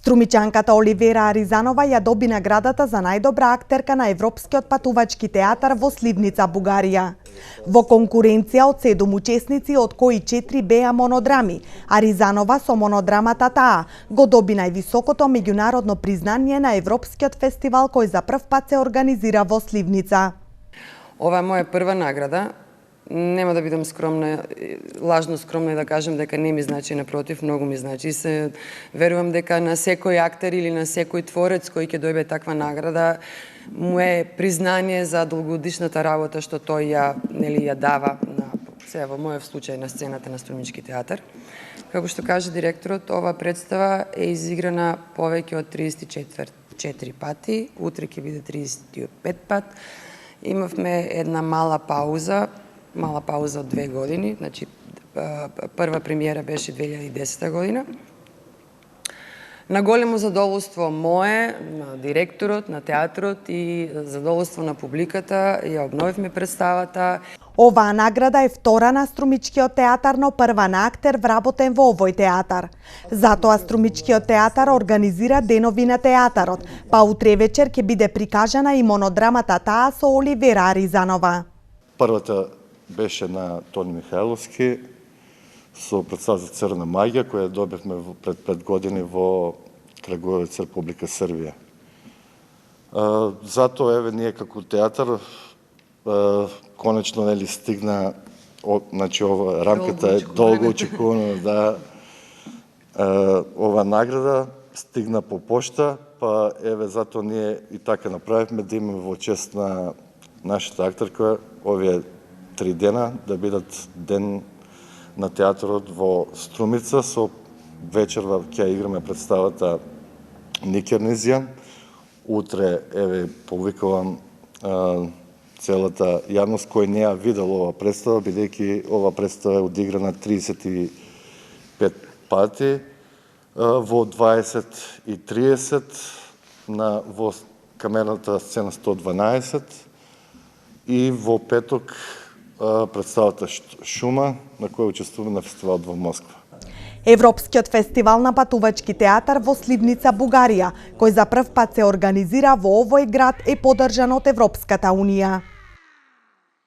Струмичанката Оливера Аризанова ја доби наградата за најдобра актерка на Европскиот патувачки театар во Сливница, Бугарија. Во конкуренција од 7 учесници, од кои 4 беа монодрами, Аризанова со монодрамата Таа го доби највисокото меѓународно признание на Европскиот фестивал кој за прв пат се организира во Сливница. Ова е моја прва награда. Нема да бидам скромна, лажно скромна и да кажам дека не ми значи, напротив, многу ми значи. Верувам дека на секој актер или на секој творец кој ќе дојде таква награда му е признание за долгогодишната работа што тој ја дава на во мојот случај на сцената на Струмички театар. Како што каже директорот, ова представа е изиграна повеќе од 34 пати, утре ќе биде 35 пат. Имавме една мала пауза од 2 години, значи прва премиера беше 2010 година. На големо задоволство мое, на директорот, на театрот и задоволство на публиката, ја обновивме представата. Оваа награда е втора на Струмичкиот театар, но прва на актер вработен во овој театар. Затоа Струмичкиот театар организира денови на театарот, па утре вечер ќе биде прикажана и монодрамата Таа со Оливера Аризанова. Првата беше на Тони Михајловски со представа за Црна магија, која добивме пред 5 години во Крагуевец, Република Србија. Затоа еве ние како театар конечно стигна, значи ова рамката е долго очекувана, да, ова награда стигна по пошта, па еве затоа ние и така направивме да имаме во чест на нашата актерка овие 3 дена да бидат ден на театарот во Струмица, со вечерва ќе играме представата Никернезијан. Утре еве повикувам целата јавност кој не ја видел ова представа, бидејќи ова представа е одиграна 35 пати во 20:30 во камерната сцена 112 и во петок представата Шума, на која учествуваме на фестивалот во Москва. Европскиот фестивал на патувачки театар во Сливница, Бугарија, кој за прв пат се организира во овој град, е поддржан од Европската унија.